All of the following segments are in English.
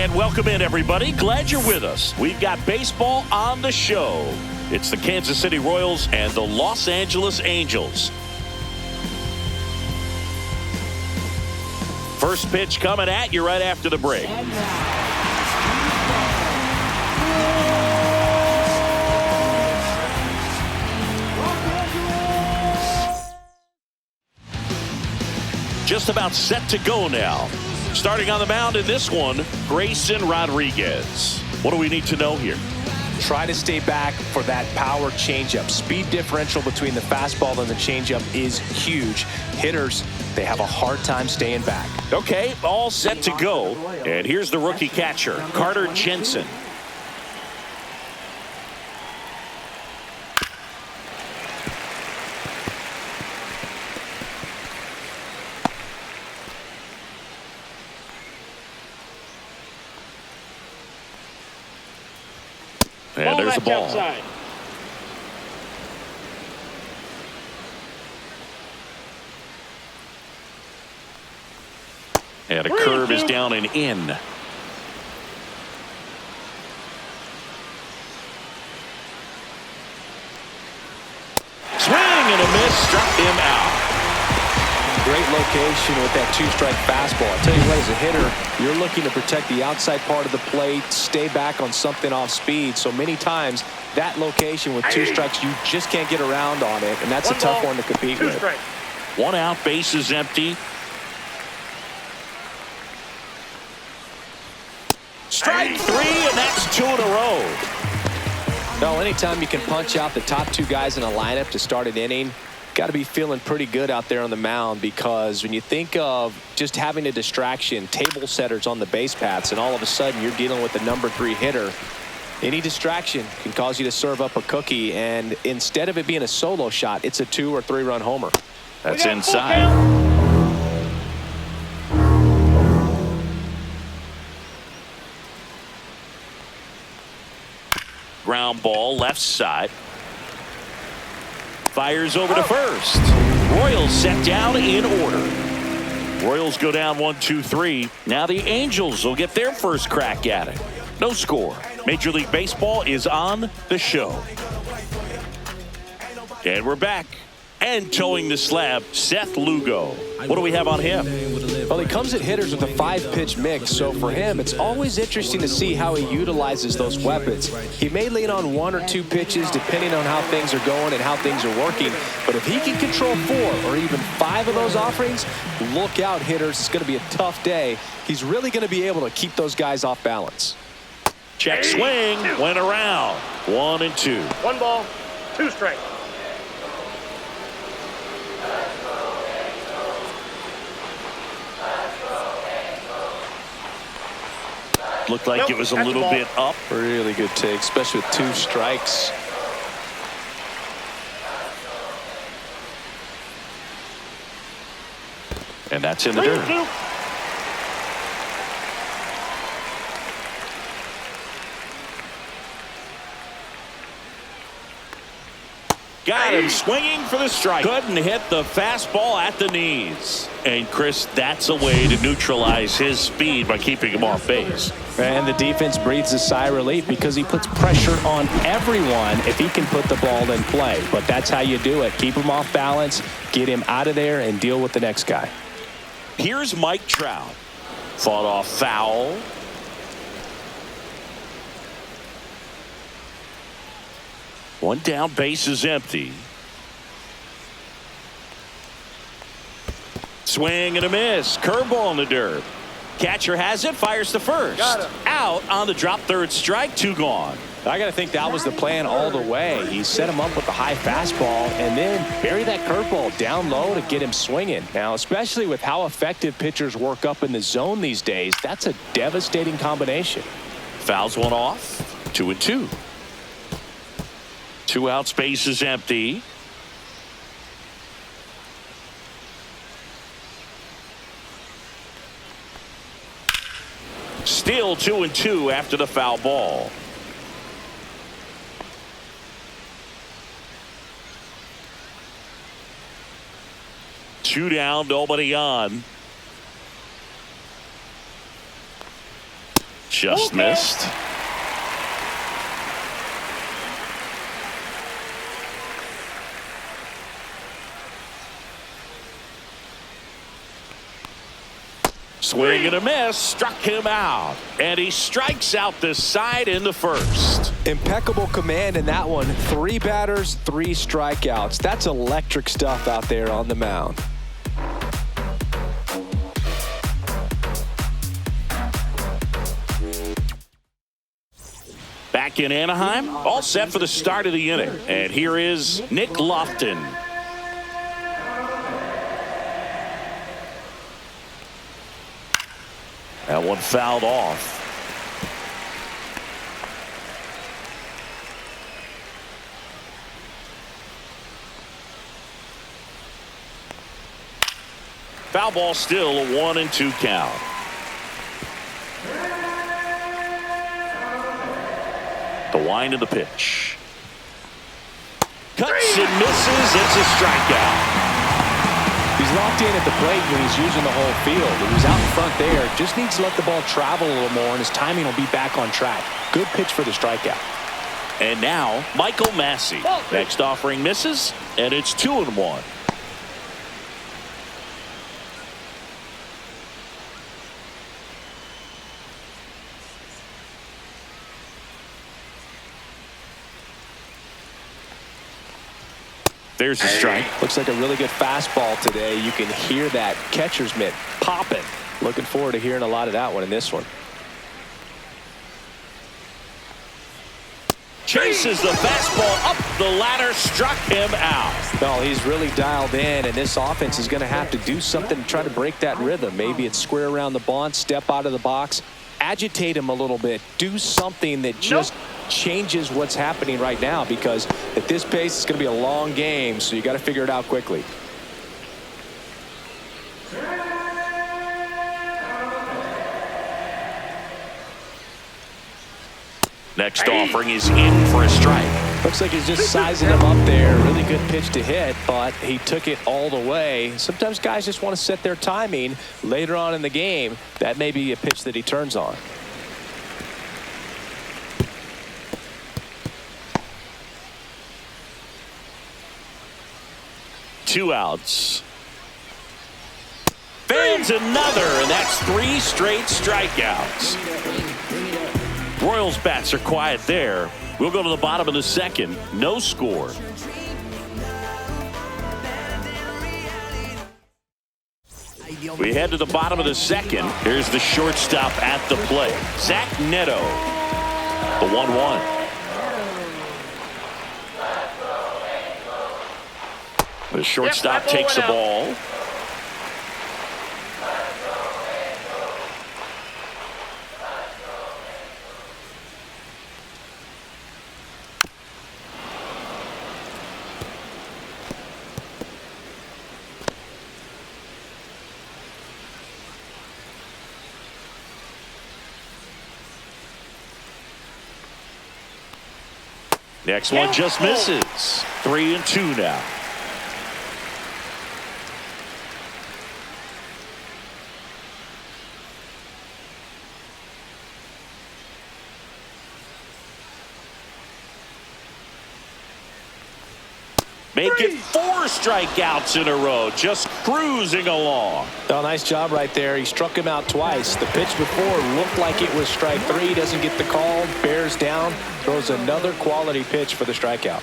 And welcome in, everybody. Glad you're with us. We've got baseball on the show. It's the Kansas City Royals and the Los Angeles Angels. First pitch coming at you right after the break. Just about set to go now. Starting on the mound in this one, Grayson Rodriguez. What do we need to know here? Try to stay back for that power changeup. Speed differential between the fastball and the changeup is huge. Hitters, they have a hard time staying back. Okay, all set to go. And here's the rookie catcher, Carter Jensen. And there's the ball. Outside. And a curve is down and in. Swing and a miss, struck him out. Great location with that two-strike fastball. I'll tell you what, as a hitter, you're looking to protect the outside part of the plate, stay back on something off speed. So many times, that location with two strikes, you just can't get around on it, and that's a tough one to compete with. One out, base is empty. Strike three, and that's two in a row. No, anytime you can punch out the top two guys in a lineup to start an inning, got to be feeling pretty good out there on the mound, because when you think of just having a distraction, table setters on the base paths, and all of a sudden you're dealing with the number 3 hitter, any distraction can cause you to serve up a cookie, and instead of it being a solo shot, it's a 2 or 3 run homer. That's inside. Ground ball left side. Fires over to first. Royals set down in order. Royals go down 1-2-3. Now the Angels will get their first crack at it. No score. Major League Baseball is on the show. And we're back. And towing the slab, Seth Lugo. What do we have on him? Well, he comes at hitters with a 5-pitch mix, so for him, it's always interesting to see how he utilizes those weapons. He may lean on 1 or 2 pitches depending on how things are going and how things are working, but if he can control 4 or even 5 of those offerings, look out, hitters. It's going to be a tough day. He's really going to be able to keep those guys off balance. Check swing, went around. 1-2. 1 ball, 2 strikes. Looked like it was a little bit up. Really good take, especially with 2 strikes. And that's in the dirt. Got him swinging for the strike. Couldn't hit the fastball at the knees. And Chris, that's a way to neutralize his speed by keeping him off base. And the defense breathes a sigh of relief because he puts pressure on everyone if he can put the ball in play. But that's how you do it. Keep him off balance, get him out of there, and deal with the next guy. Here's Mike Trout. Fought off foul. One down, base is empty. Swing and a miss. Curveball in the dirt. Catcher has it, fires to first. Out on the drop, third strike, 2 gone. I got to think that was the plan all the way. He set him up with a high fastball and then bury that curveball down low to get him swinging. Now, especially with how effective pitchers work up in the zone these days, that's a devastating combination. Fouls one off. 2-2. 2 outs, base is empty. Still 2-2 after the foul ball. Two down, nobody on. Just missed. Swing and a miss, struck him out. And he strikes out this side in the first. Impeccable command in that one. 3 batters, 3 strikeouts. That's electric stuff out there on the mound. Back in Anaheim, all set for the start of the inning. And here is Nick Lofton. That one fouled off. Foul ball, still a 1-2 count. The wind of the pitch. Cuts and misses. It's a strikeout. He's locked in at the plate when he's using the whole field. He's out in front there. Just needs to let the ball travel a little more, and his timing will be back on track. Good pitch for the strikeout. And now, Michael Massey. Next offering misses, and it's 2-1. There's a strike. Looks like a really good fastball today. You can hear that catcher's mitt popping. Looking forward to hearing a lot of that one in this one. Chases the fastball up the ladder, struck him out. No, he's really dialed in, and this offense is going to have to do something to try to break that rhythm. Maybe it's square around the bunt, step out of the box, agitate him a little bit, do something that just changes what's happening right now, because at this pace it's going to be a long game, so you got to figure it out quickly. Next offering is in for a strike. Looks like he's just sizing him up there. Really good pitch to hit, but he took it all the way. Sometimes guys just want to set their timing later on in the game. That may be a pitch that he turns on. Two outs. Fans another, and that's 3 straight strikeouts. Royals bats are quiet there. We'll go to the bottom of the second. No score. We head to the bottom of the second. Here's the shortstop at the plate, Zach Neto. The 1-1. The shortstop takes the ball. Next one just misses. 3-2 now. Make it 4 strikeouts in a row, just cruising along. Oh, nice job right there. He struck him out twice. The pitch before looked like it was strike 3. Doesn't get the call. Bears down. Throws another quality pitch for the strikeout.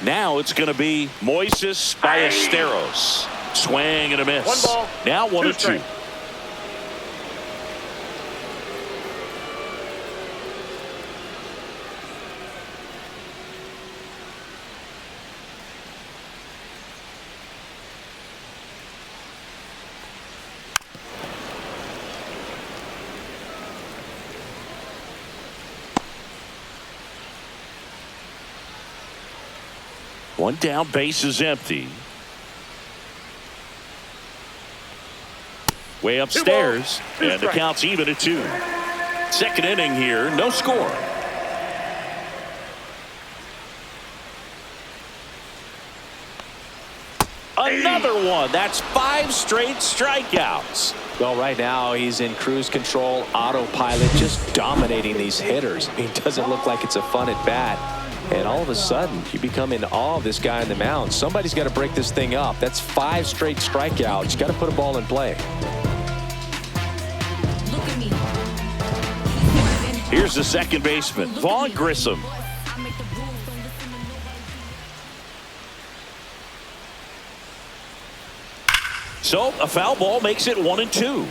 Now it's going to be Moises Ballesteros. Swing and a miss. 1 ball. Now 1-2. One down, base is empty. Way upstairs, and the count's even at 2. Second inning here, no score. Another one. That's 5 straight strikeouts. Well, right now he's in cruise control, autopilot, just dominating these hitters. He doesn't look like it's a fun at bat. And all of a sudden, you become in awe of this guy on the mound. Somebody's got to break this thing up. That's 5 straight strikeouts. Got to put a ball in play. Here's the second baseman, Vaughn Grissom. So a foul ball makes it 1-2.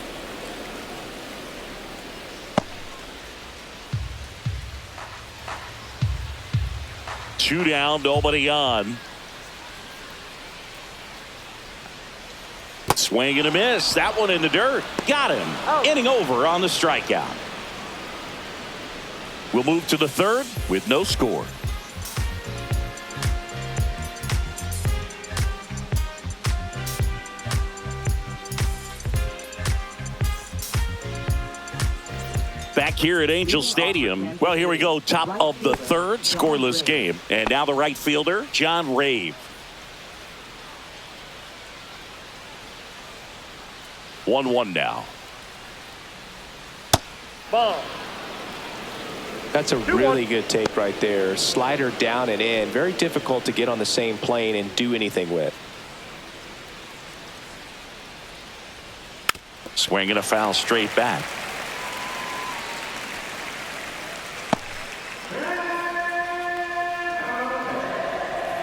Two down, nobody on. Swing and a miss. That one in the dirt. Got him. Oh. Inning over on the strikeout. We'll move to the third with no score. Back here at Angel Stadium. Well, here we go. Top of the third, scoreless game. And now the right fielder, John Rave. 1-1 now. Ball. That's a really good take right there. Slider down and in. Very difficult to get on the same plane and do anything with. Swing and a foul straight back.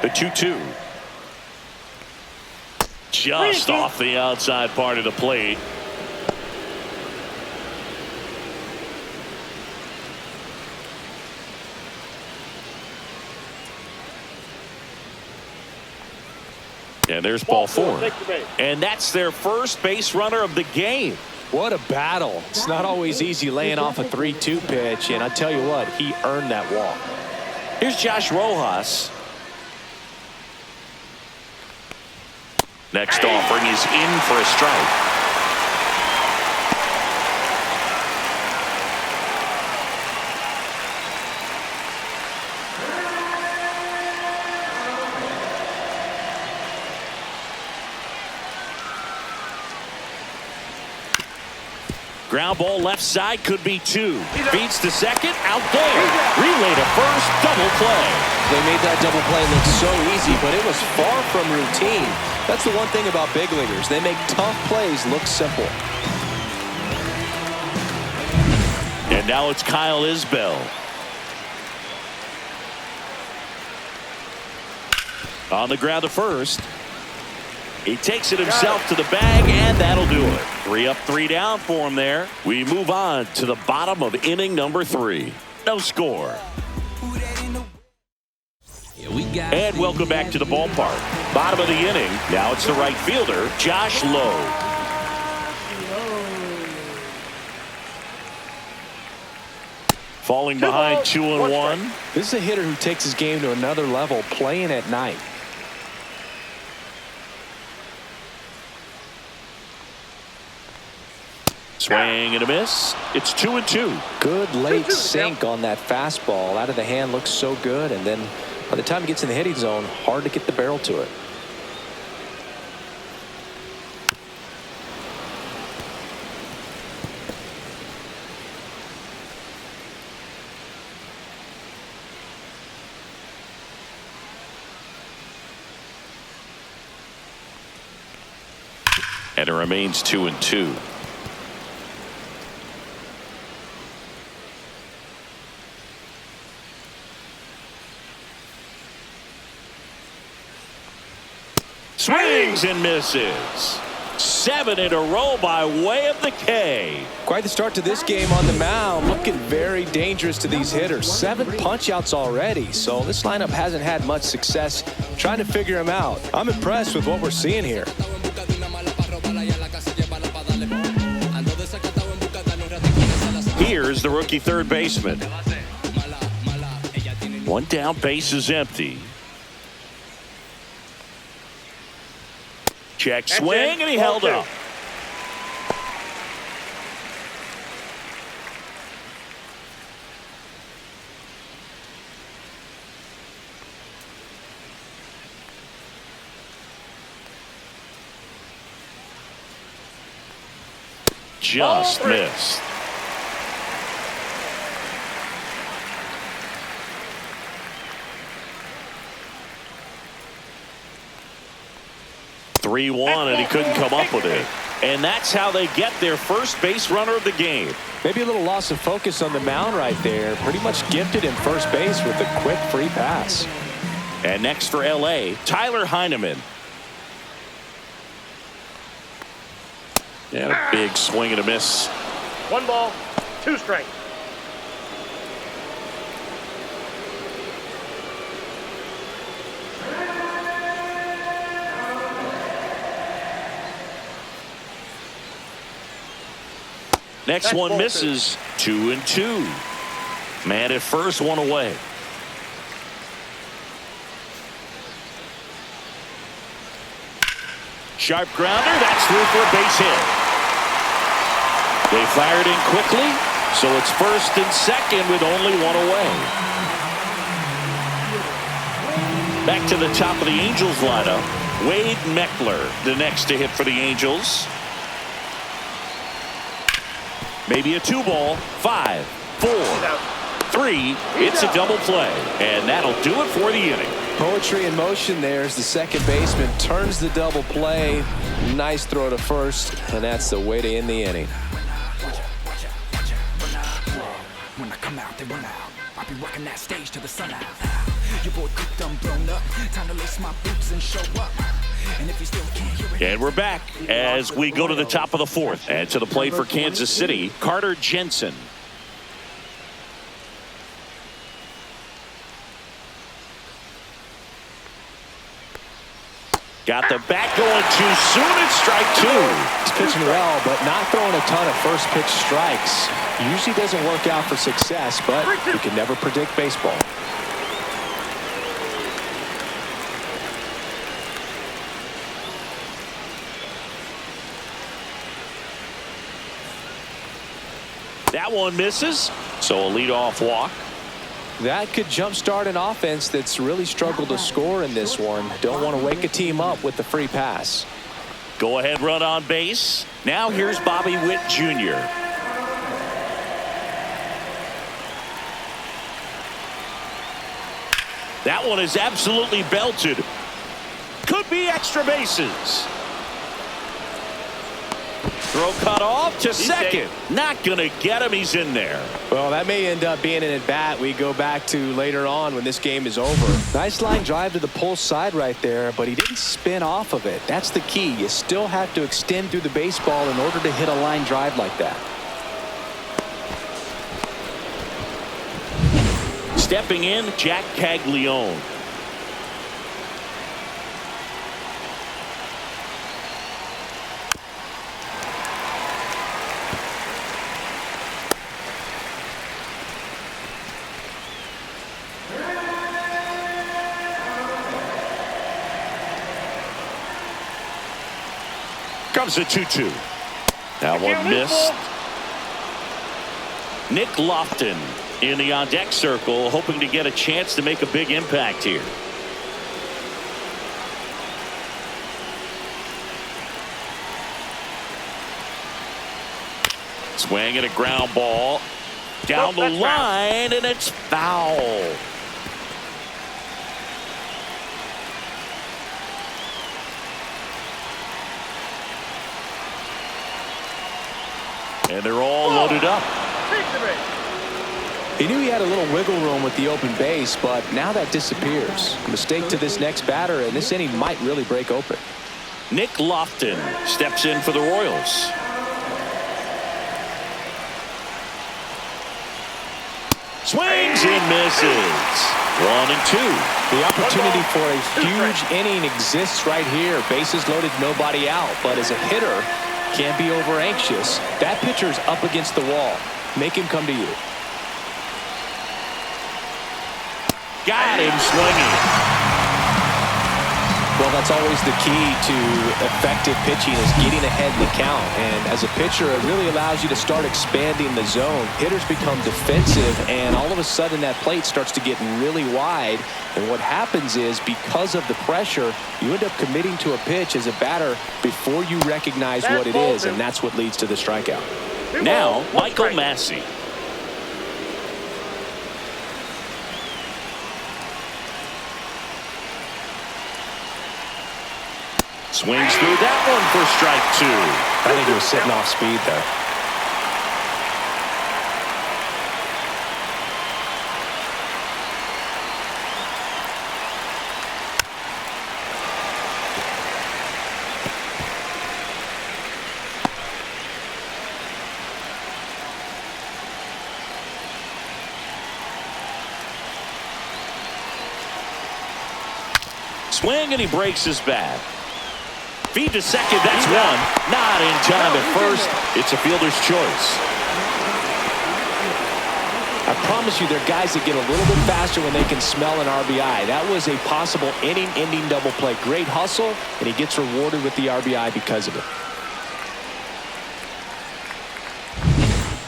The 2-2. Just off the outside part of the plate. And there's ball 4. And that's their first base runner of the game. What a battle. It's not always easy laying off a 3-2 pitch, and I tell you what, he earned that walk. Here's Josh Rojas. Next offering is in for a strike. Ground ball left side, could be 2. Beats to second, out there. Relay to first, double play. They made that double play look so easy, but it was far from routine. That's the one thing about big leaguers. They make tough plays look simple. And now it's Kyle Isbell. On the ground to first. He takes it himself to the bag, and that'll do it. 3 up, 3 down for him there. We move on to the bottom of inning number 3. No score. And welcome back to the ballpark. Bottom of the inning. Now it's the right fielder, Josh Lowe. Falling behind 2-1. This is a hitter who takes his game to another level, playing at night. Swing and a miss. It's 2-2. Good late sink on that fastball. Out of the hand, looks so good, and then by the time he gets in the hitting zone, hard to get the barrel to it. And it remains 2-2. Swings and misses. 7 in a row by way of the K. Quite the start to this game on the mound. Looking very dangerous to these hitters. 7 punch-outs already. So this lineup hasn't had much success trying to figure him out. I'm impressed with what we're seeing here. Here's the rookie third baseman. 1 down, base is empty. Check swing, and he held up. just missed. (3-1), and he couldn't come up with it. And that's how they get their first base runner of the game. Maybe a little loss of focus on the mound right there. Pretty much gifted him first base with a quick free pass. And next for LA, Tyler Heineman. And a big swing and a miss. 1 ball, 2 strikes. Next one misses. 2-2. Man at first, 1 away. Sharp grounder. That's through for a base hit. They fired in quickly, so it's first and second with only 1 away. Back to the top of the Angels lineup. Wade Meckler, the next to hit for the Angels. Maybe a 2-ball. 5, 4, 3. It's a double play, and that'll do it for the inning. Poetry in motion there as the second baseman turns the double play. Nice throw to first, and that's the way to end the inning. When I come out, they run out. I'll be rocking that stage to the sun out. Your boy cooked, done blown up. Time to lace my boots and show up. And if you still can't hear it. And we're back as we go to the top of the 4th. And to the plate for Kansas City, Carter Jensen. Got the bat going too soon. It's strike 2. He's pitching well, but not throwing a ton of first pitch strikes. Usually doesn't work out for success, but you can never predict baseball. That one misses, so a leadoff walk. That could jumpstart an offense that's really struggled to score in this one. Don't want to wake a team up with the free pass. Go ahead run on base. Now here's Bobby Witt Jr. That one is absolutely belted. Could be extra bases. Throw cut off to second. Not going to get him. He's in there. Well, that may end up being an at-bat we go back to later on when this game is over. Nice line drive to the pull side right there, but he didn't spin off of it. That's the key. You still have to extend through the baseball in order to hit a line drive like that. Stepping in, Jack Caglione. Comes a 2-2. That one missed. Nick Lofton in the on-deck circle, hoping to get a chance to make a big impact here. Swing and a ground ball down the line, and it's foul. And they're all loaded up. He knew he had a little wiggle room with the open base, but now that disappears. A mistake to this next batter, and this inning might really break open. Nick Lofton steps in for the Royals. Swings and misses. 1-2. The opportunity for a huge inning exists right here. Bases loaded, nobody out. But as a hitter, can't be over anxious. That pitcher's up against the wall. Make him come to you. Got him swinging. Well, that's always the key to effective pitching is getting ahead in the count. And as a pitcher, it really allows you to start expanding the zone. Hitters become defensive, and all of a sudden that plate starts to get really wide. And what happens is because of the pressure, you end up committing to a pitch as a batter before you recognize what it is, and that's what leads to the strikeout. Now, Michael Massey. Swings through that one for strike two. I think he was sitting off speed there. Swing, and he breaks his bat. Feed to second, that's one. Not in time at first. It's a fielder's choice. I promise you, there are guys that get a little bit faster when they can smell an RBI. That was a possible inning-ending double play. Great hustle, and he gets rewarded with the RBI because of it.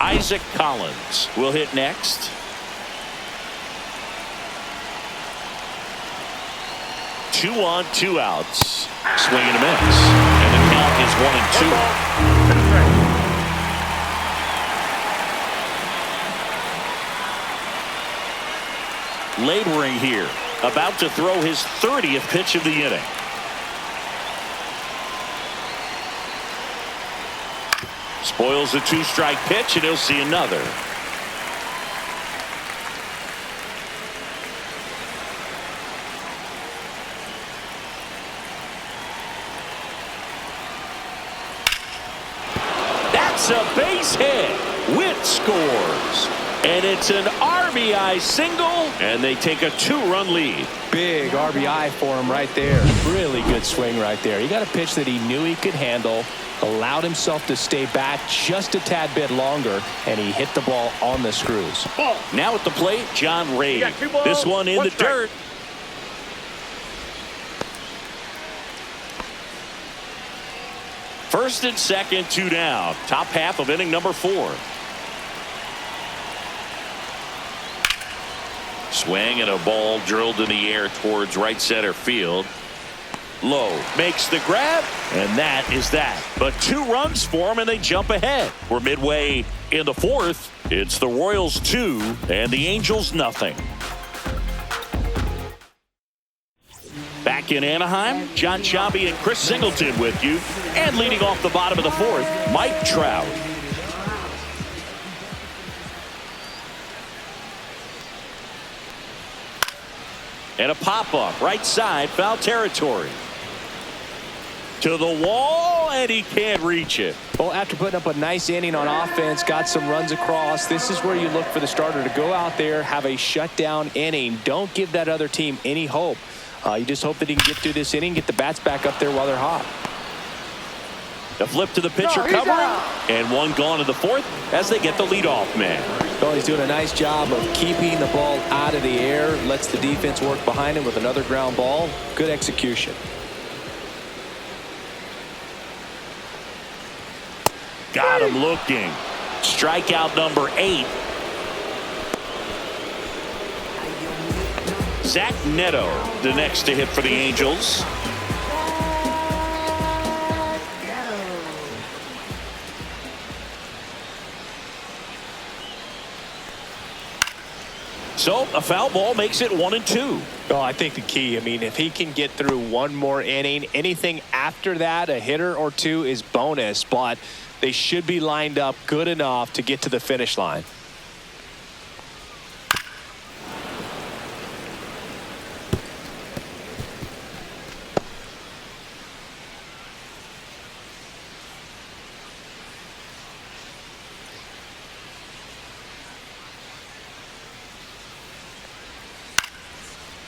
Isaac Collins will hit next. 2 on, 2 outs. Swing and a miss. And the count is 1-2. Laboring here. About to throw his 30th pitch of the inning. Spoils the 2-strike pitch, and he'll see another. A base hit. Witt scores, and it's an RBI single, and they take a 2-run lead. Big RBI for him right there. Really good swing right there. He got a pitch that he knew he could handle, allowed himself to stay back just a tad bit longer, and he hit the ball on the screws. Now at the plate, John Ray. This one in the dirt. First and second, 2 down. Top half of inning number 4. Swing, and a ball drilled in the air towards right center field. Low makes the grab, and that is that. But 2 runs for him, and they jump ahead. We're midway in the 4th. It's the Royals 2 and the Angels nothing. Back in Anaheim, John Sciambi and Chris Singleton with you. And leading off the bottom of the 4th, Mike Trout. And a pop-up, right side, foul territory. To the wall, and he can't reach it. Well, after putting up a nice inning on offense, got some runs across, this is where you look for the starter to go out there, have a shutdown inning. Don't give that other team any hope. You just hope that he can get through this inning, get the bats back up there while they're hot. The flip to the pitcher covering, and one gone in the 4th as they get the leadoff man. Well, he's doing a nice job of keeping the ball out of the air, lets the defense work behind him with another ground ball. Good execution. Got him looking. Strikeout number 8. Zach Neto, the next to hit for the Angels. So a foul ball makes it 1-2. Oh, I think the key, if he can get through one more inning, anything after that, a hitter or 2 is bonus, but they should be lined up good enough to get to the finish line.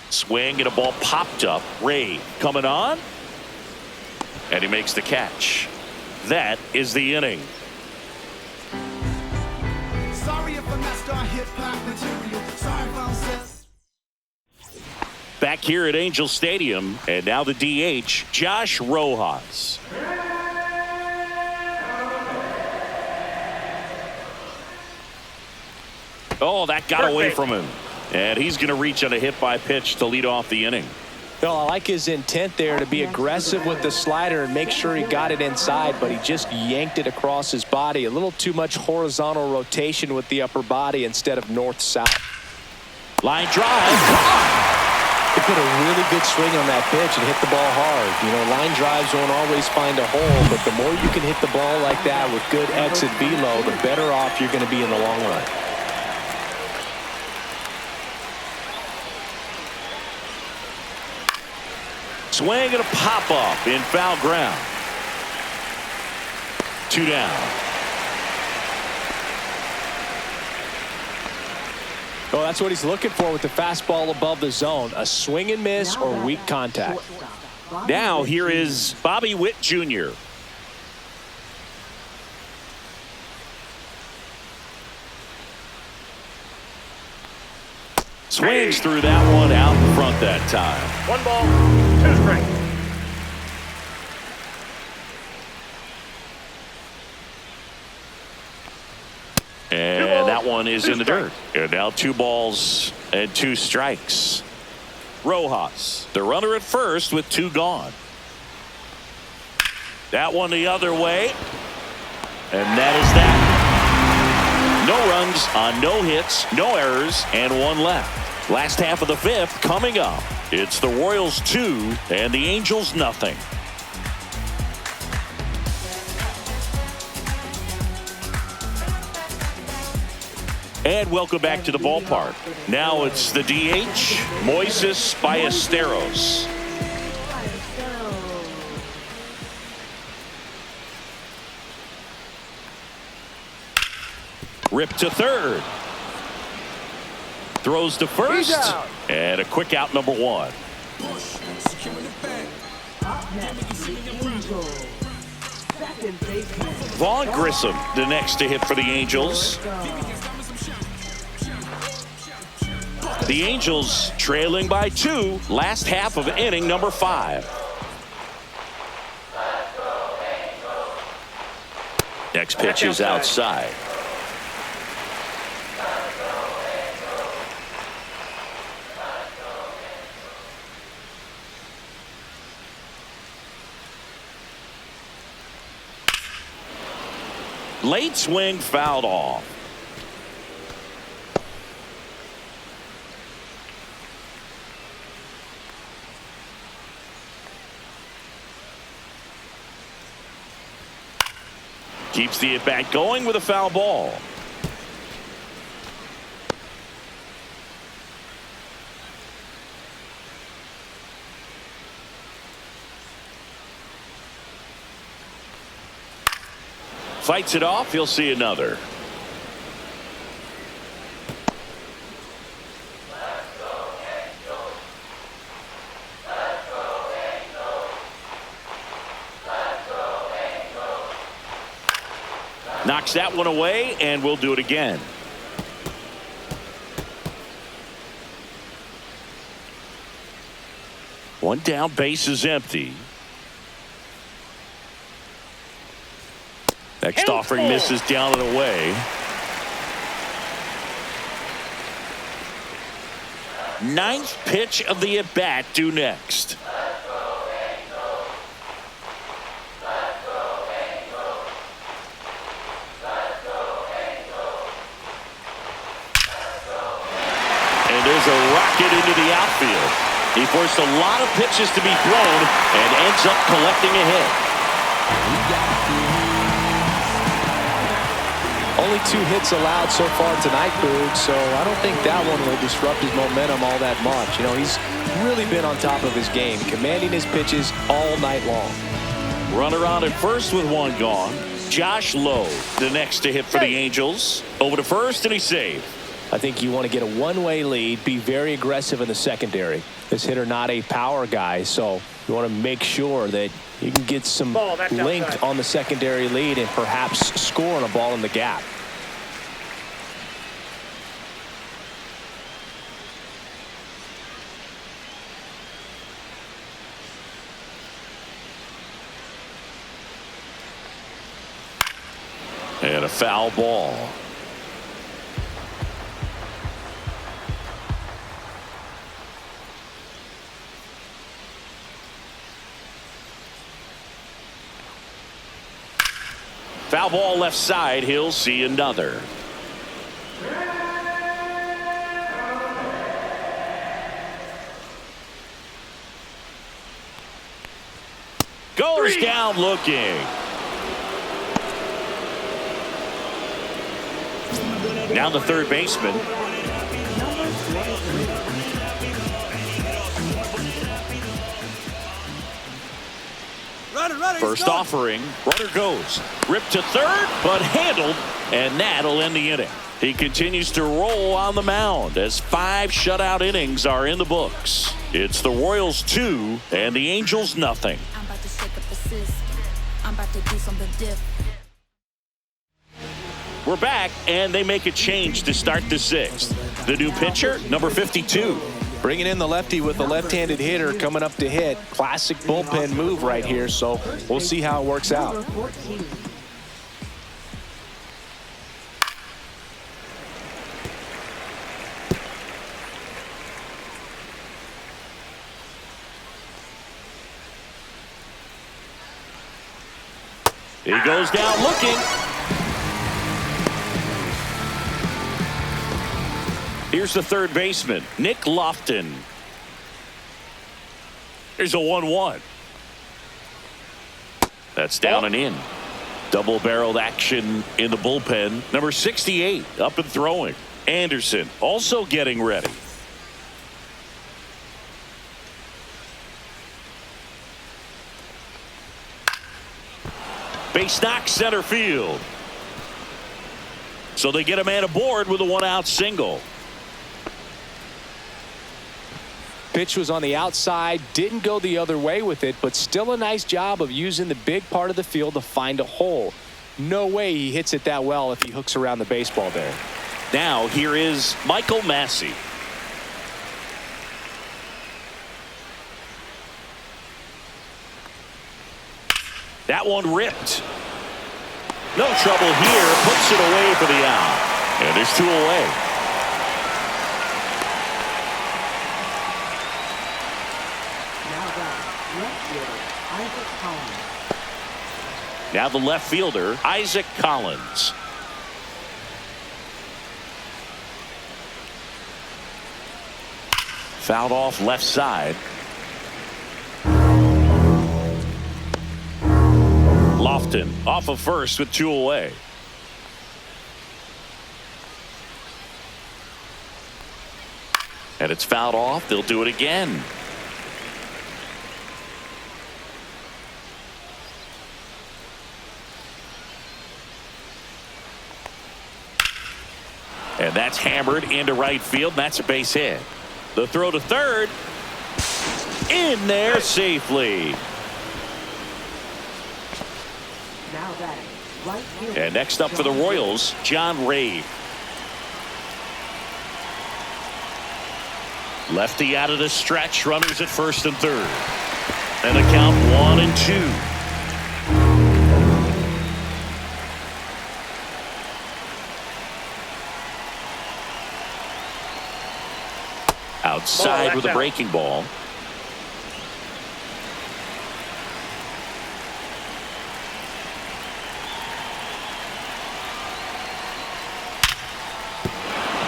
Swing, and a ball popped up. Ray coming on, and he makes the catch. That is the inning. Sorry if I messed on hip-hop material. Sorry if I'm Back here at Angel Stadium, and now the DH, Josh Rojas. Oh, that got away from him. And he's going to reach on a hit-by-pitch to lead off the inning. Well, I like his intent there to be aggressive with the slider and make sure he got it inside, but he just yanked it across his body. A little too much horizontal rotation with the upper body instead of north-south. Line drive. He put a really good swing on that pitch and hit the ball hard. You know, line drives won't always find a hole, but the more you can hit the ball like that with good exit velo, the better off you're going to be in the long run. Swing and a pop-up in foul ground. 2 down. Well, that's what he's looking for with the fastball above the zone. A swing and miss or weak contact. Now here is Bobby Witt Jr. Swings through that one out in front that time. 1 ball, 2 strikes. And that one is in the dirt. And now 2 balls and 2 strikes. Rojas, the runner at first with 2 gone. That one the other way. And that is that. No runs on no hits, no errors, and 1 left. Last half of the 5th coming up. It's the Royals 2 and the Angels nothing. And welcome back to the ballpark. Now it's the DH, Moises Ballesteros. Ripped to third. Throws to first. And a quick out, number 1. Vaughn Grissom, the next to hit for the Angels. The Angels trailing by 2, last half of inning number 5. Next pitch is outside. Late swing fouled off. Keeps the at-bat going with a foul ball. Fights it off. He'll see another. Knocks that one away, and we'll do it again. One down, base is empty. Next offering misses down and away. Ninth pitch of the at-bat due next. And there's a rocket into the outfield. He forced a lot of pitches to be thrown and ends up collecting a hit. Only 2 hits allowed so far tonight, Boog, so I don't think that one will disrupt his momentum all that much. You know, he's really been on top of his game, commanding his pitches all night long. Runner on at first with 1 gone. Josh Lowe, the next to hit for the Angels. Over to first, and he's saved. I think you want to get a one-way lead, be very aggressive in the secondary. This hitter not a power guy, so you want to make sure that you can get some length on the secondary lead and perhaps score on a ball in the gap. And a foul ball. Foul ball left side. He'll see another. Goes down looking. Now the third baseman. First offering. Runner goes. Ripped to third, but handled, and that'll end the inning. He continues to roll on the mound as 5 shutout innings are in the books. It's the Royals 2 and the Angels nothing. I'm about to shake up the system. I'm about to do something different. We're back, and they make a change to start the 6th. The new pitcher, number 52. Bringing in the lefty with the left-handed hitter coming up to hit. Classic bullpen move right here, so we'll see how it works out. He goes down looking. Here's the third baseman, Nick Lofton. Here's a 1-1. That's down and in. Double-barreled action in the bullpen. Number 68 up and throwing. Anderson also getting ready. Base knock center field. So they get a man aboard with a 1-out single. Pitch was on the outside, didn't go the other way with it, but still a nice job of using the big part of the field to find a hole. No way he hits it that well if he hooks around the baseball there. Now here is Michael Massey. That one ripped. No trouble here. Puts it away for the out. And there's 2 away. Now the left fielder, Isaac Collins. Fouled off left side. Lofton off of first with 2 away. And it's fouled off. They'll do it again. And that's hammered into right field. That's a base hit. The throw to third. In there safely. And next up for the Royals, John Ray. Lefty out of the stretch. Runners at first and third. And the count 1-2. Outside with a breaking ball.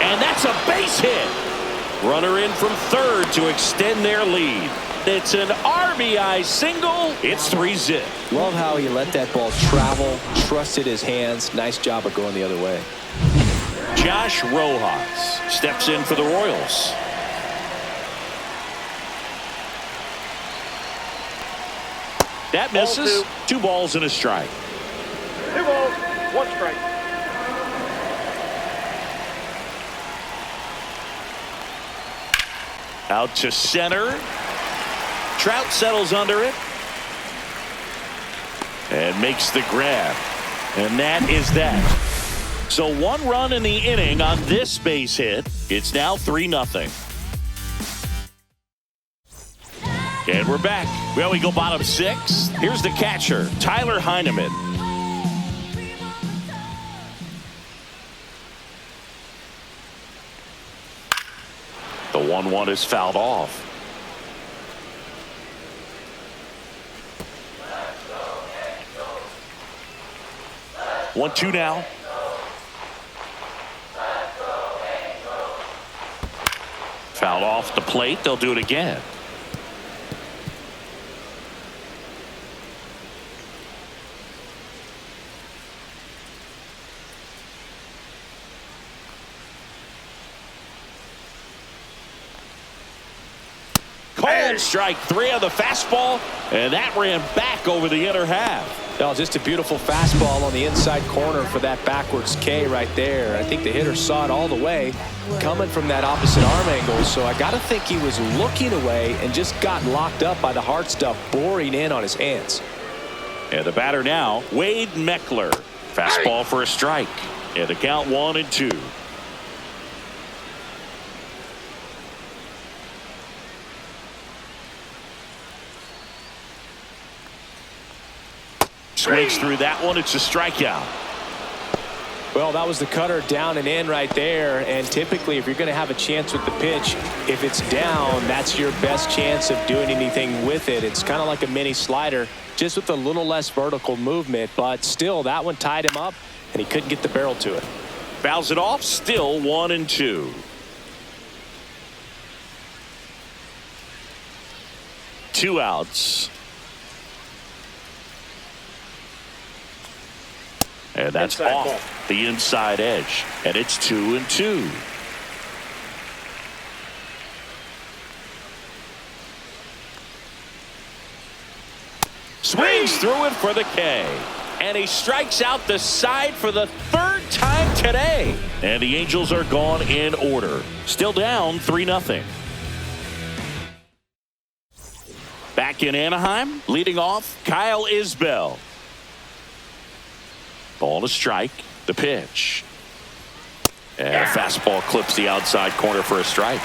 And that's a base hit. Runner in from third to extend their lead. It's an RBI single. It's 3-zip. Love how he let that ball travel, trusted his hands. Nice job of going the other way. Josh Rojas steps in for the Royals. That misses. 2 balls and a strike. 2 balls, 1 strike. Out to center. Trout settles under it. And makes the grab. And that is that. So 1 run in the inning on this base hit. It's now 3-0. And we're back. Well, we go bottom 6. Here's the catcher, Tyler Heineman. 1-1 is fouled off. One, two now. Fouled off the plate. They'll do it again. Cold strike three on the fastball, and that ran back over the inner half. No, just a beautiful fastball on the inside corner for that backwards K right there. I think the hitter saw it all the way coming from that opposite arm angle, so I got to think he was looking away and just got locked up by the hard stuff boring in on his hands. And the batter now, Wade Meckler. Fastball for a strike. And the count 1-2. Swings through that one. It's a strikeout. Well, that was the cutter down and in right there. And typically, if you're going to have a chance with the pitch, if it's down, that's your best chance of doing anything with it. It's kind of like a mini slider, just with a little less vertical movement. But still, that one tied him up, and he couldn't get the barrel to it. Fouls it off. Still 1-2. Two outs. And that's Inside off ball. the inside edge. And it's 2-2. Swings through it for the K. And he strikes out the side for the third time today. And the Angels are gone in order. Still down 3-0. Back in Anaheim, leading off, Kyle Isbell. Ball to strike. The pitch. And a fastball clips the outside corner for a strike.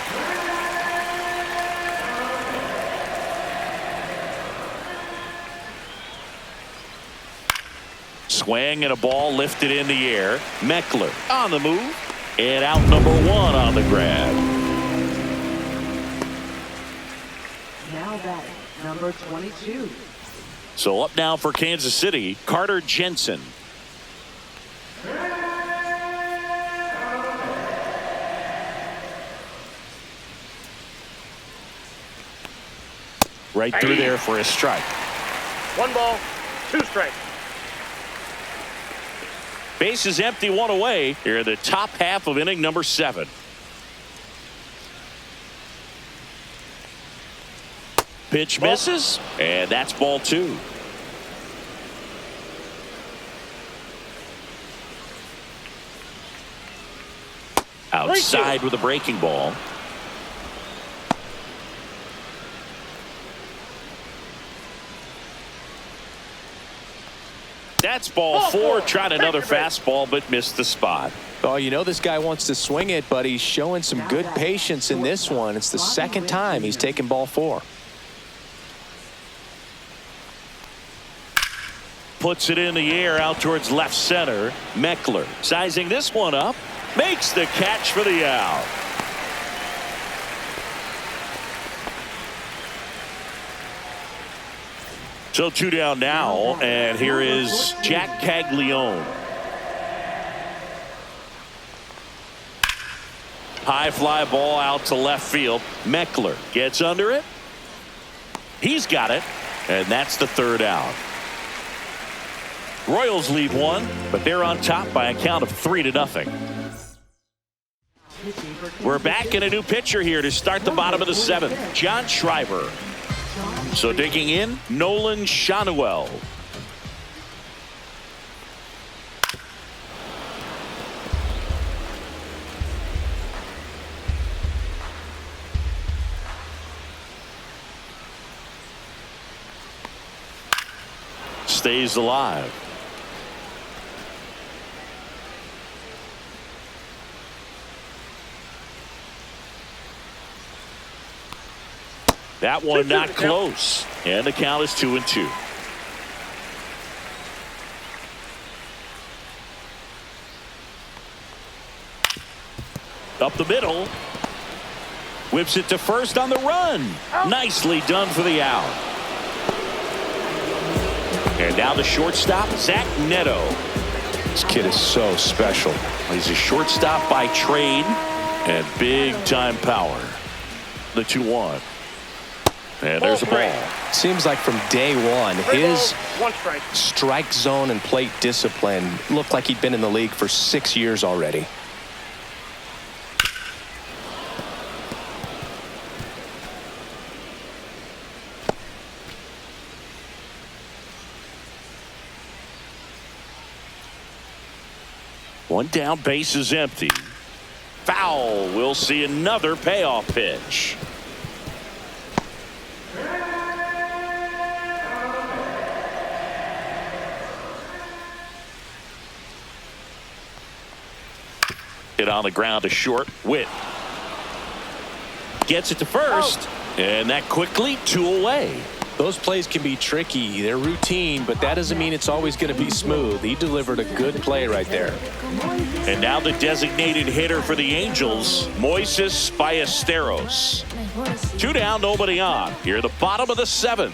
Swing and a ball lifted in the air. Meckler on the move. And out number one on the grab. Now batting, number 22. So up now for Kansas City, Carter Jensen. Right through there for a strike. 1 ball, 2 strikes. Base is empty, 1 away here in the top half of inning number 7. Pitch misses, and that's ball 2. Outside with a breaking ball. That's ball 4. Tried another fastball, but missed the spot. Oh, you know this guy wants to swing it, but he's showing some good patience in this one. It's the second time he's taken ball 4. Puts it in the air out towards left center. Meckler sizing this one up. Makes the catch for the out. So 2 down now, and here is Jack Caglione. High fly ball out to left field. Meckler gets under it. He's got it, and that's the 3rd out. Royals leave 1, but they're on top by a count of 3-0. We're back in a new pitcher here to start the bottom of the 7th. John Schreiber. So digging in, Nolan Shanuel. Stays alive. That one not close. And the count is 2-2. Up the middle. Whips it to first on the run. Nicely done for the out. And now the shortstop, Zach Neto. This kid is so special. He's a shortstop by trade and big time power. The 2-1. And there's the ball. Seems like from day one, his strike zone and plate discipline looked like he'd been in the league for 6 years already. One down, base is empty. Foul. We'll see another payoff pitch. Hit on the ground to short. Witt gets it to first, and that quickly 2 away. Those plays can be tricky. They're routine, but that doesn't mean it's always going to be smooth. He delivered a good play right there. And now the designated hitter for the Angels, Moises Ballesteros. 2 down, nobody on. Here at the bottom of the 7th.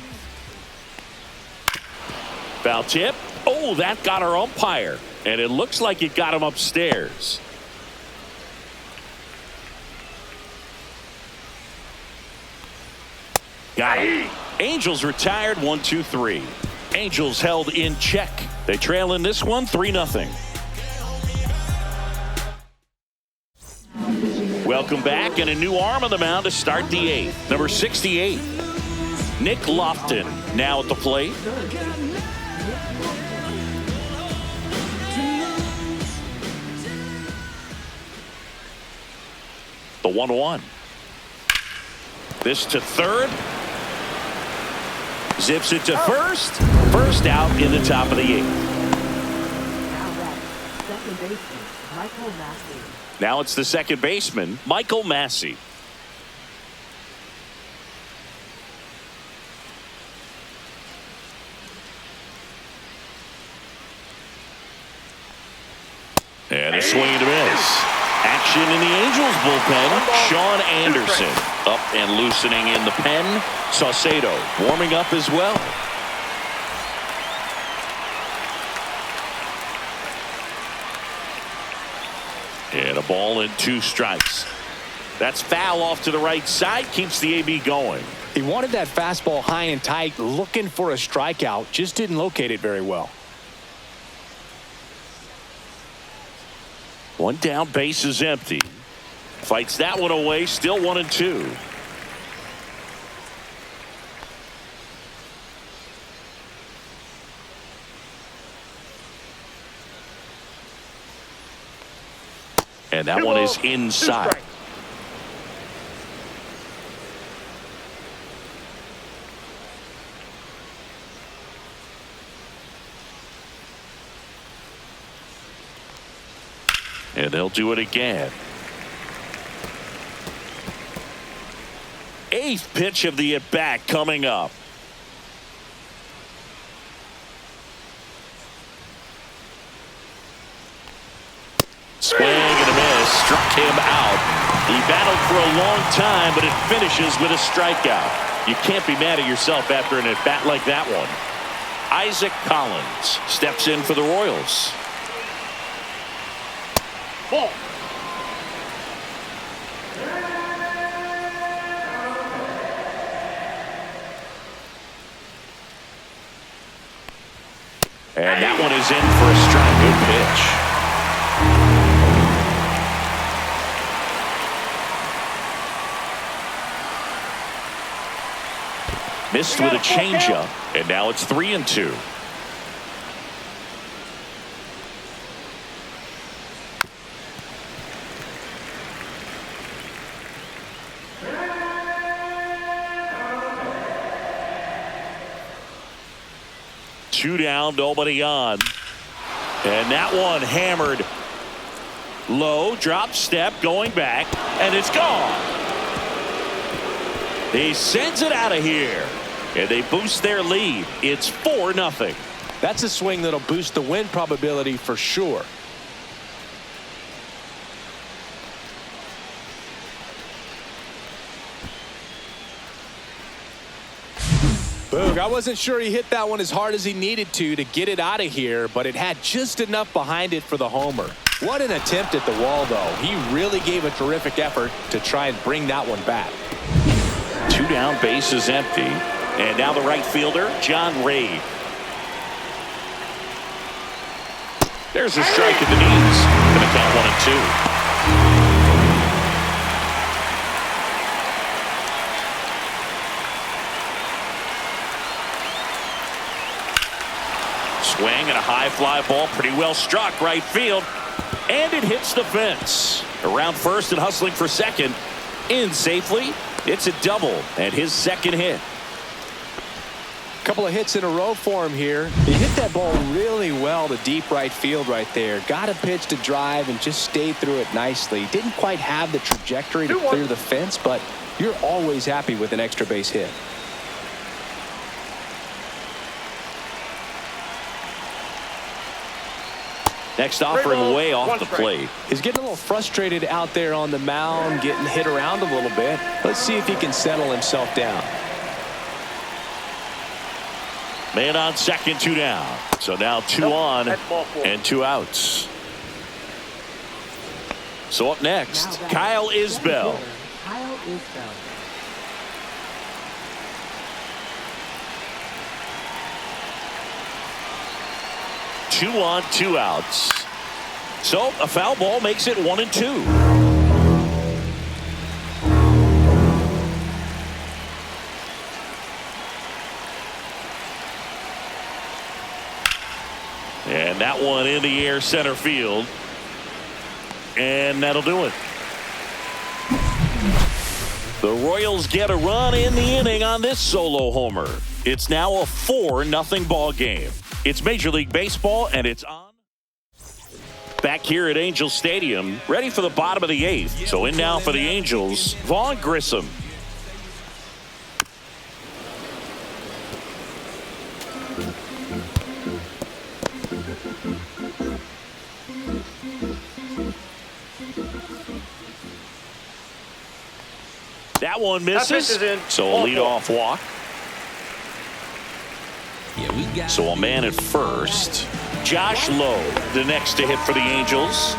Foul tip. Oh, that got our umpire. And it looks like it got him upstairs. Got it. Angels retired 1-2-3. Angels held in check. They trail in this one 3-0. Welcome back, and a new arm on the mound to start the 8th. Number 68, Nick Lofton, now at the plate. The 1-1. This to third. Zips it to first. First out in the top of the 8th. Now that's second baseman, Michael Massey. Now it's the second baseman, Michael Massey. And a swing and a miss. Action in the Angels bullpen. Sean Anderson up and loosening in the pen. Saucedo warming up as well. And a ball and 2 strikes. That's foul off to the right side. Keeps the AB going. He wanted that fastball high and tight, looking for a strikeout. Just didn't locate it very well. 1 down, base is empty. Fights that one away, still 1-2. And that one is inside. And they'll do it again. 8th pitch of the at-bat coming up. Swing and a miss. Struck him out. He battled for a long time, but it finishes with a strikeout. You can't be mad at yourself after an at-bat like that one. Isaac Collins steps in for the Royals. Ball. And that one is in for a strike. Good pitch. Missed with a changeup, and now it's 3-2. Two down, nobody on. And that one hammered low, drop step, going back, and it's gone. He sends it out of here, and they boost their lead. It's 4-0. That's a swing that'll boost the win probability for sure. Boog, I wasn't sure he hit that one as hard as he needed to get it out of here, but it had just enough behind it for the homer. What an attempt at the wall, though. He really gave a terrific effort to try and bring that one back. 2 down, base is empty. And now the right fielder, John Reid. There's a strike at the knees. Going to count 1-2. Swing and a high fly ball, pretty well struck right field, and it hits the fence. Around first and hustling for second, in safely. It's a double and his second hit. Couple of hits in a row for him here. He hit that ball really well to deep right field right there. Got a pitch to drive and just stayed through it nicely. Didn't quite have the trajectory to clear the fence, but you're always happy with an extra base hit. Next offering way off the plate. He's getting a little frustrated out there on the mound, getting hit around a little bit. Let's see if he can settle himself down. Man on second, 2 down. So now 2 on and 2 outs. So up next, Kyle Isbell. Kyle Isbell. Two on, 2 outs. So a foul ball makes it 1-2. And that one in the air center field. And that'll do it. The Royals get a run in the inning on this solo homer. It's now a 4-0 ball game. It's Major League Baseball, and it's on. Back here at Angels Stadium, ready for the bottom of the 8th. So in now for the Angels, Vaughn Grissom. That one misses. So a leadoff walk. So a man at first. Josh Lowe, the next to hit for the Angels.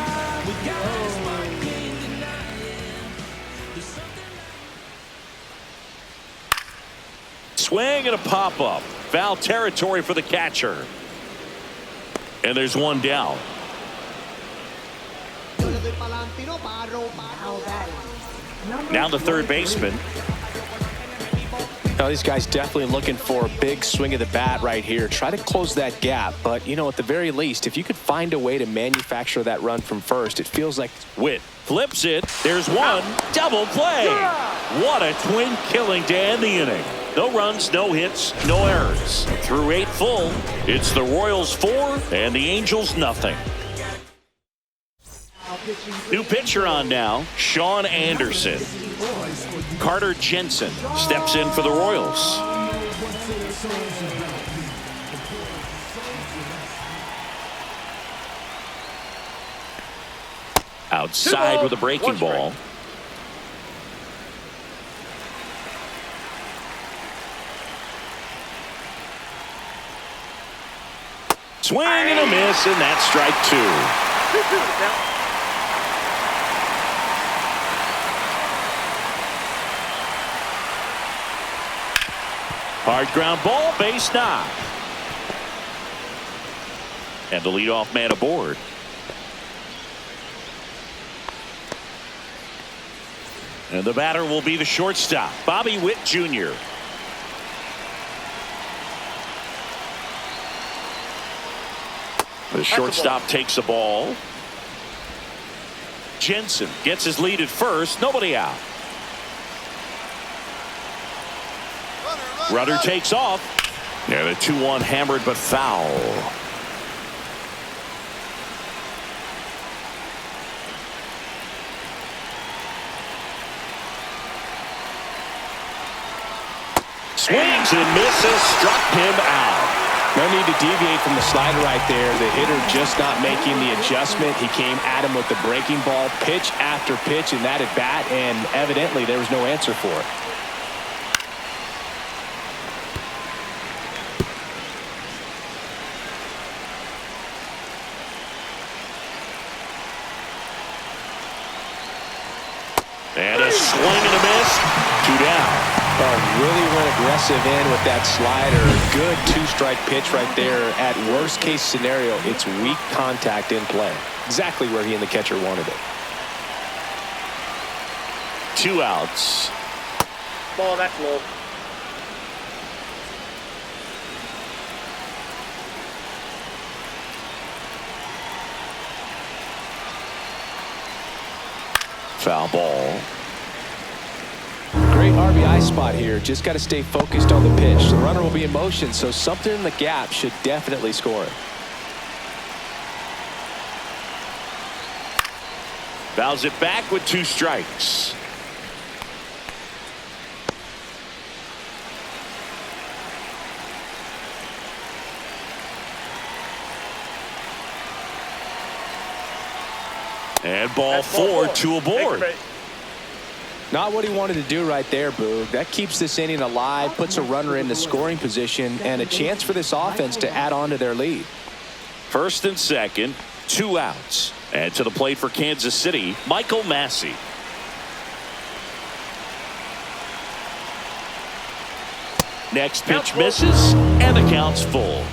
Swing and a pop-up. Foul territory for the catcher. And there's one down. Now the third baseman. Now these guys definitely looking for a big swing of the bat right here. Try to close that gap. But, you know, at the very least, if you could find a way to manufacture that run from first, it feels like... Witt flips it. There's one. Double play. What a twin killing to end the inning. No runs, no hits, no errors. Through 8 full, it's the Royals 4 and the Angels nothing. New pitcher on now, Sean Anderson. Carter Jensen steps in for the Royals. Outside with a breaking ball. Swing and a miss, and that's strike 2. Hard ground ball, base knock. And the leadoff man aboard. And the batter will be the shortstop, Bobby Witt Jr. The shortstop takes the ball. Jensen gets his lead at first. Nobody out. Rudder takes off. Yeah, the 2-1 hammered but foul. Swings and misses, struck him out. No need to deviate from the slider right there. The hitter just not making the adjustment. He came at him with the breaking ball, pitch after pitch in that at bat, and evidently there was no answer for it. And a swing and a miss. 2 down. Oh, really went aggressive in with that slider. Good 2-strike pitch right there. At worst case scenario, it's weak contact in play. Exactly where he and the catcher wanted it. 2 outs. Ball, that's low. Foul ball. Great RBI spot here. Just got to stay focused on the pitch. The runner will be in motion, so something in the gap should definitely score it. Fouls it back with 2 strikes. And ball 4, 2 aboard. Not what he wanted to do right there, Boog. That keeps this inning alive, puts a runner into scoring position, and a chance for this offense to add on to their lead. First and second, 2 outs. And to the plate for Kansas City, Michael Massey. Next pitch misses, and the count's full.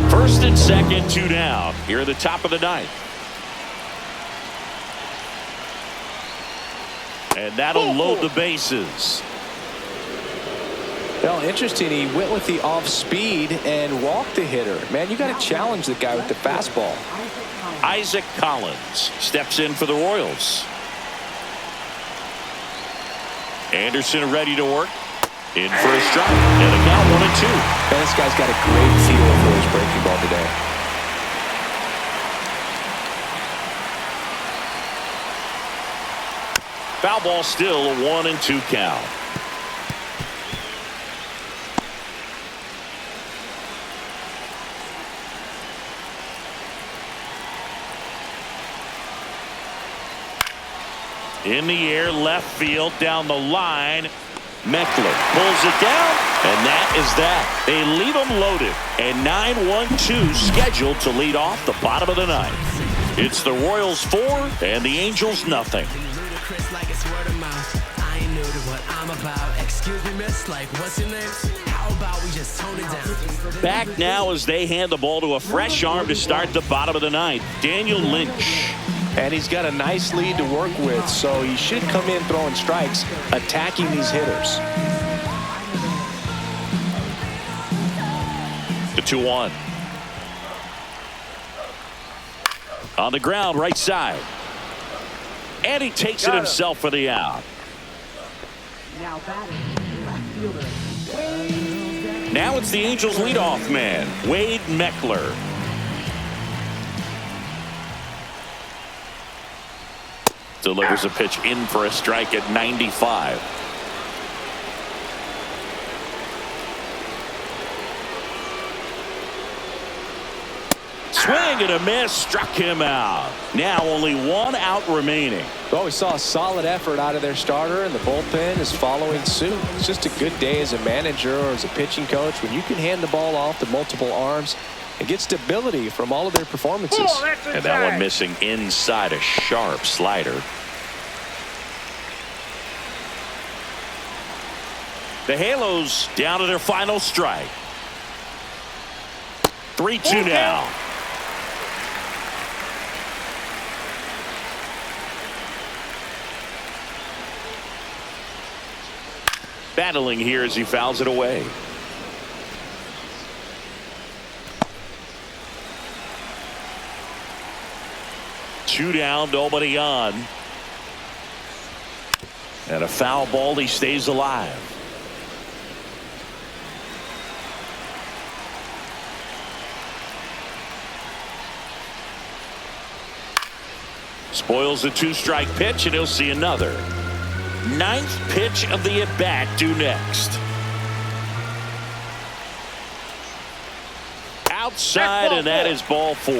First and second, 2 down. Here at the top of the 9th. And that'll load the bases. Well, interesting. He went with the off speed and walked the hitter. Man, you got to challenge the guy with the fastball. Isaac Collins steps in for the Royals. Anderson ready to work. In for a strike. And the count 1-2. Man, this guy's got a great feel for his breaking ball today. Foul ball, still a 1-2 count. In the air, left field, down the line. Meckler pulls it down, and that is that. They leave them loaded, and 9-1-2 scheduled to lead off the bottom of the 9th. It's the Royals 4 and the Angels nothing. Like it's word of mouth. I ain't new to what I'm about. Excuse me, miss, like what's your name? How about we just tone it down? Back now as they hand the ball to a fresh arm to start the bottom of the 9th, Daniel Lynch. And he's got a nice lead to work with, so he should come in throwing strikes, attacking these hitters. The 2-1. On the ground, right side. And he takes it himself for the out. Now batting, left fielder. Now it's the Angels leadoff man, Wade Meckler. Delivers a pitch in for a strike at 95. Swing and a miss, struck him out. Now only 1 out remaining. Well, we saw a solid effort out of their starter, and the bullpen is following suit. It's just a good day as a manager or as a pitching coach when you can hand the ball off to multiple arms and get stability from all of their performances. And that one missing inside, a sharp slider. The Halos down to their final strike. 3-2 now. Battling here as he fouls it away. Two down, nobody on. And a foul ball, he stays alive. Spoils the 2-strike pitch, and he'll see another. 9th pitch of the at-bat due next. Outside, and that is ball 4.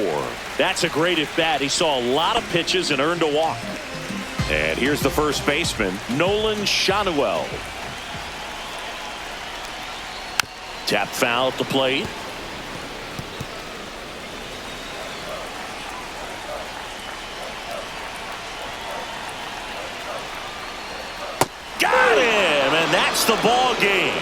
That's a great at-bat. He saw a lot of pitches and earned a walk. And here's the first baseman, Nolan Shanuel. Tap foul at the plate. that's the ball game.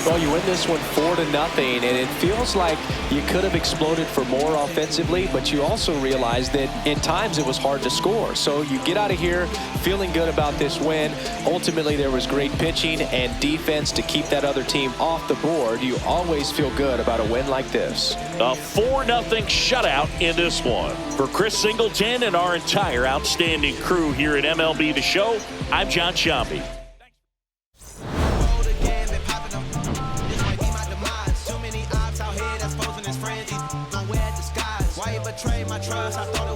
Well, you win this one 4-0, and it feels like you could have exploded for more offensively, but you also realize that in times it was hard to score. So you get out of here feeling good about this win. Ultimately, there was great pitching and defense to keep that other team off the board. You always feel good about a win like this. A 4-0 shutout in this one. For Chris Singleton and our entire outstanding crew here at MLB The Show, I'm John Sciambi. Why you betray my trust? I thought